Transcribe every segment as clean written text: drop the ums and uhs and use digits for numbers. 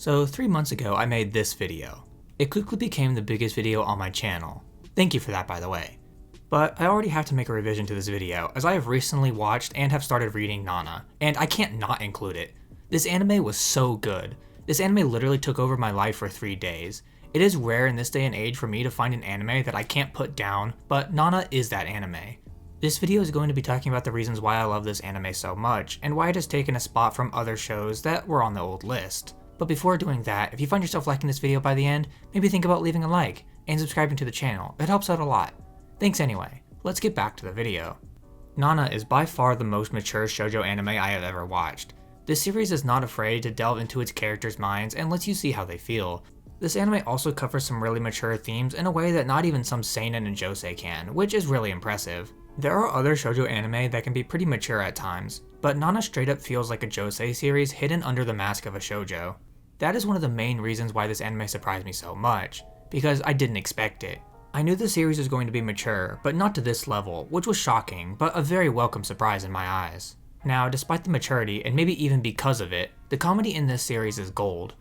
So 3 months ago I made this video. It quickly became the biggest video on my channel. Thank you for that, by the way. But I already have to make a revision to this video as I have recently watched and have started reading Nana, and I can't not include it. This anime was so good. This anime literally took over my life for 3 days. It is rare in this day and age for me to find an anime that I can't put down, but Nana is that anime. This video is going to be talking about the reasons why I love this anime so much, and why it has taken a spot from other shows that were on the old list. But before doing that, if you find yourself liking this video by the end, maybe think about leaving a like, and subscribing to the channel. It helps out a lot. Thanks anyway, let's get back to the video. Nana is by far the most mature shoujo anime I have ever watched. This series is not afraid to delve into its characters' minds and lets you see how they feel. This anime also covers some really mature themes in a way that not even some seinen and josei can, which is really impressive. There are other shoujo anime that can be pretty mature at times, but Nana straight up feels like a josei series hidden under the mask of a shoujo. That is one of the main reasons why this anime surprised me so much, because I didn't expect it. I knew the series was going to be mature, but not to this level, which was shocking, but a very welcome surprise in my eyes. Now, despite the maturity, and maybe even because of it, the comedy in this series is gold.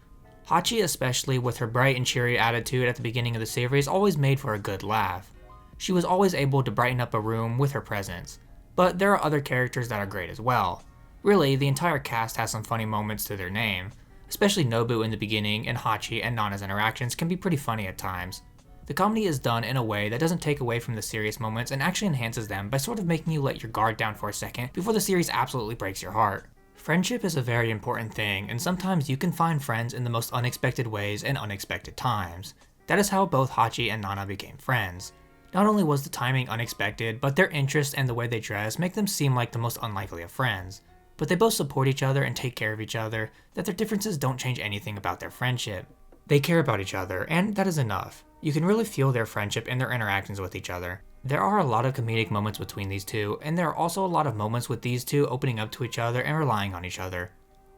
Hachi, especially with her bright and cheery attitude at the beginning of the series, always made for a good laugh. She was always able to brighten up a room with her presence. But there are other characters that are great as well. Really, the entire cast has some funny moments to their name. Especially Nobu in the beginning, and Hachi and Nana's interactions can be pretty funny at times. The comedy is done in a way that doesn't take away from the serious moments and actually enhances them by sort of making you let your guard down for a second before the series absolutely breaks your heart. Friendship is a very important thing, and sometimes you can find friends in the most unexpected ways and unexpected times. That is how both Hachi and Nana became friends. Not only was the timing unexpected, but their interests and the way they dress make them seem like the most unlikely of friends. But they both support each other and take care of each other, that their differences don't change anything about their friendship. They care about each other, and that is enough. You can really feel their friendship in their interactions with each other. There are a lot of comedic moments between these two, and there are also a lot of moments with these two opening up to each other and relying on each other.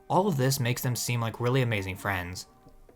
All of this makes them seem like really amazing friends.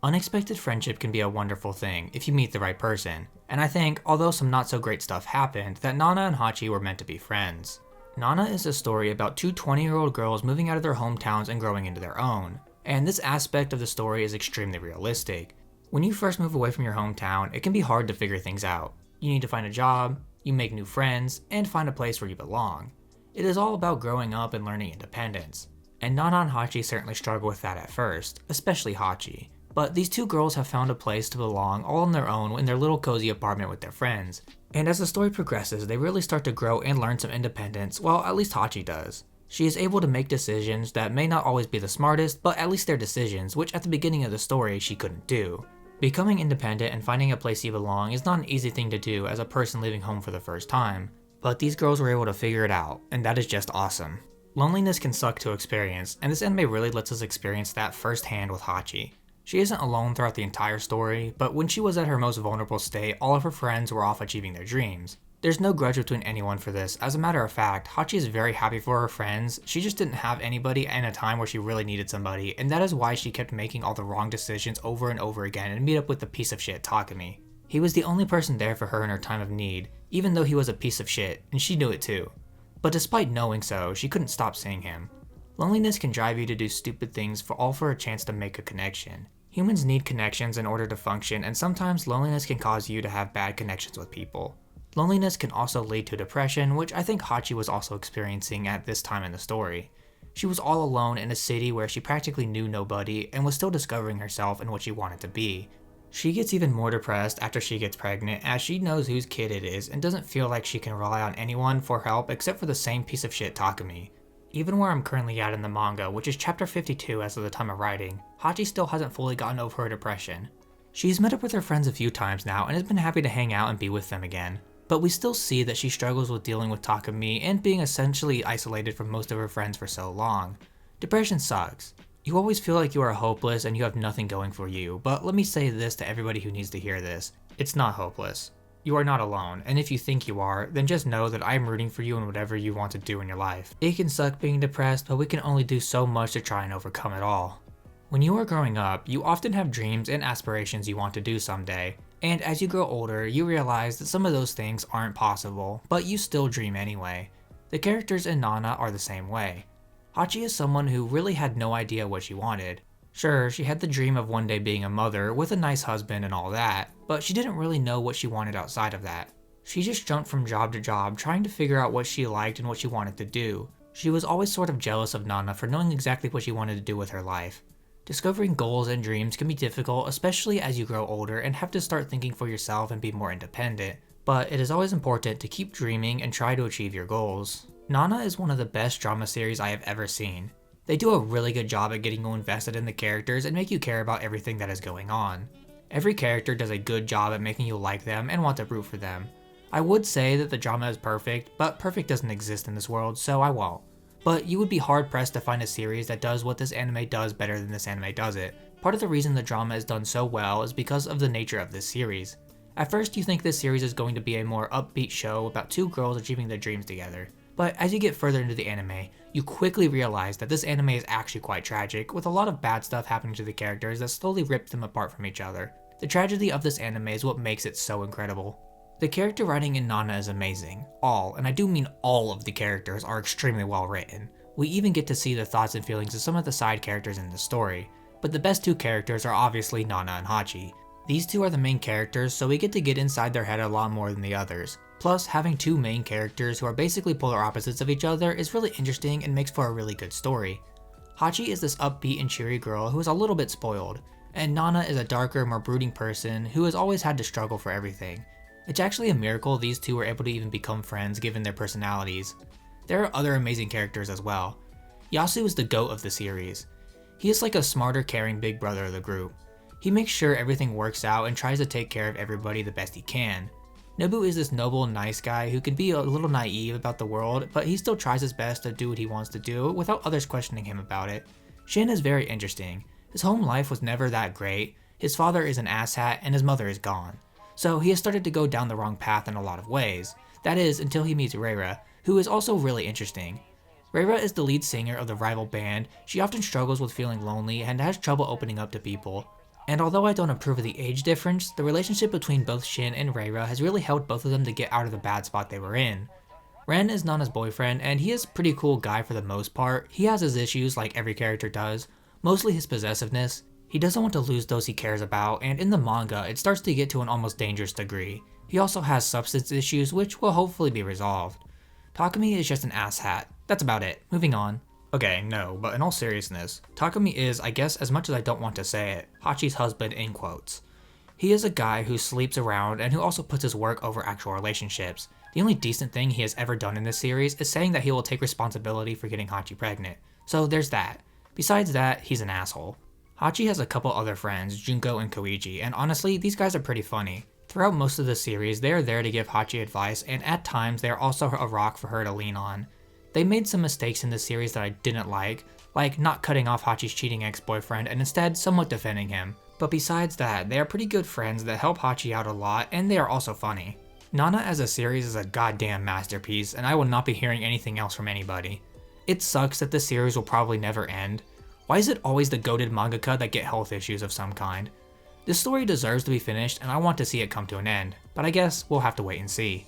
Unexpected friendship can be a wonderful thing if you meet the right person, and I think, although some not so great stuff happened, that Nana and Hachi were meant to be friends. Nana is a story about two 20-year-old girls moving out of their hometowns and growing into their own, and this aspect of the story is extremely realistic. When you first move away from your hometown, it can be hard to figure things out. You need to find a job, you make new friends, and find a place where you belong. It is all about growing up and learning independence, and Nana and Hachi certainly struggle with that at first, especially Hachi. But these two girls have found a place to belong all on their own in their little cozy apartment with their friends. And as the story progresses, they really start to grow and learn some independence, well, at least Hachi does. She is able to make decisions that may not always be the smartest, but at least they're decisions, which at the beginning of the story she couldn't do. Becoming independent and finding a place you belong is not an easy thing to do as a person leaving home for the first time. But these girls were able to figure it out, and that is just awesome. Loneliness can suck to experience, and this anime really lets us experience that firsthand with Hachi. She isn't alone throughout the entire story, but when she was at her most vulnerable state, all of her friends were off achieving their dreams. There's no grudge between anyone for this. As a matter of fact, Hachi is very happy for her friends. She just didn't have anybody in a time where she really needed somebody, and that is why she kept making all the wrong decisions over and over again and meet up with the piece of shit Takumi. He was the only person there for her in her time of need, even though he was a piece of shit, and she knew it too. But despite knowing so, she couldn't stop seeing him. Loneliness can drive you to do stupid things for a chance to make a connection. Humans need connections in order to function, and sometimes loneliness can cause you to have bad connections with people. Loneliness can also lead to depression, which I think Hachi was also experiencing at this time in the story. She was all alone in a city where she practically knew nobody and was still discovering herself and what she wanted to be. She gets even more depressed after she gets pregnant, as she knows whose kid it is and doesn't feel like she can rely on anyone for help except for the same piece of shit Takumi. Even where I'm currently at in the manga, which is chapter 52 as of the time of writing, Hachi still hasn't fully gotten over her depression. She's met up with her friends a few times now and has been happy to hang out and be with them again, but we still see that she struggles with dealing with Takumi and being essentially isolated from most of her friends for so long. Depression sucks. You always feel like you are hopeless and you have nothing going for you, but let me say this to everybody who needs to hear this. It's not hopeless. You are not alone, and if you think you are, then just know that I am rooting for you in whatever you want to do in your life. It can suck being depressed, but we can only do so much to try and overcome it all. When you are growing up, you often have dreams and aspirations you want to do someday, and as you grow older, you realize that some of those things aren't possible, but you still dream anyway. The characters in Nana are the same way. Hachi is someone who really had no idea what she wanted. Sure, she had the dream of one day being a mother with a nice husband and all that, but she didn't really know what she wanted outside of that. She just jumped from job to job trying to figure out what she liked and what she wanted to do. She was always sort of jealous of Nana for knowing exactly what she wanted to do with her life. Discovering goals and dreams can be difficult, especially as you grow older and have to start thinking for yourself and be more independent, but it is always important to keep dreaming and try to achieve your goals. Nana is one of the best drama series I have ever seen. They do a really good job at getting you invested in the characters and make you care about everything that is going on. Every character does a good job at making you like them and want to root for them. I would say that the drama is perfect, but perfect doesn't exist in this world, so I won't. But you would be hard pressed to find a series that does what this anime does better than this anime does it. Part of the reason the drama is done so well is because of the nature of this series. At first you think this series is going to be a more upbeat show about two girls achieving their dreams together. But as you get further into the anime, you quickly realize that this anime is actually quite tragic, with a lot of bad stuff happening to the characters that slowly rip them apart from each other. The tragedy of this anime is what makes it so incredible. The character writing in Nana is amazing. All, and I do mean all of the characters, are extremely well written. We even get to see the thoughts and feelings of some of the side characters in the story. But the best two characters are obviously Nana and Hachi. These two are the main characters, so we get inside their head a lot more than the others. Plus, having two main characters who are basically polar opposites of each other is really interesting and makes for a really good story. Hachi is this upbeat and cheery girl who is a little bit spoiled, and Nana is a darker, more brooding person who has always had to struggle for everything. It's actually a miracle these two were able to even become friends given their personalities. There are other amazing characters as well. Yasu is the GOAT of the series. He is like a smarter, caring big brother of the group. He makes sure everything works out and tries to take care of everybody the best he can. Nobu is this noble, nice guy who can be a little naive about the world, but he still tries his best to do what he wants to do without others questioning him about it. Shin is very interesting. His home life was never that great, his father is an asshat, and his mother is gone. So he has started to go down the wrong path in a lot of ways. That is, until he meets Reira, who is also really interesting. Reira is the lead singer of the rival band. She often struggles with feeling lonely and has trouble opening up to people. And although I don't approve of the age difference, the relationship between both Shin and Reira has really helped both of them to get out of the bad spot they were in. Ren is Nana's boyfriend, and he is a pretty cool guy for the most part. He has his issues like every character does, mostly his possessiveness. He doesn't want to lose those he cares about, and in the manga, it starts to get to an almost dangerous degree. He also has substance issues, which will hopefully be resolved. Takumi is just an asshat. That's about it. Moving on. Okay, no, but in all seriousness, Takumi is, I guess as much as I don't want to say it, Hachi's husband in quotes. He is a guy who sleeps around and who also puts his work over actual relationships. The only decent thing he has ever done in this series is saying that he will take responsibility for getting Hachi pregnant. So there's that. Besides that, he's an asshole. Hachi has a couple other friends, Junko and Koichi, and honestly, these guys are pretty funny. Throughout most of the series, they are there to give Hachi advice, and at times they are also a rock for her to lean on. They made some mistakes in this series that I didn't like not cutting off Hachi's cheating ex-boyfriend and instead somewhat defending him. But besides that, they are pretty good friends that help Hachi out a lot, and they are also funny. Nana as a series is a goddamn masterpiece, and I will not be hearing anything else from anybody. It sucks that this series will probably never end. Why is it always the goated mangaka that get health issues of some kind? This story deserves to be finished, and I want to see it come to an end, but I guess we'll have to wait and see.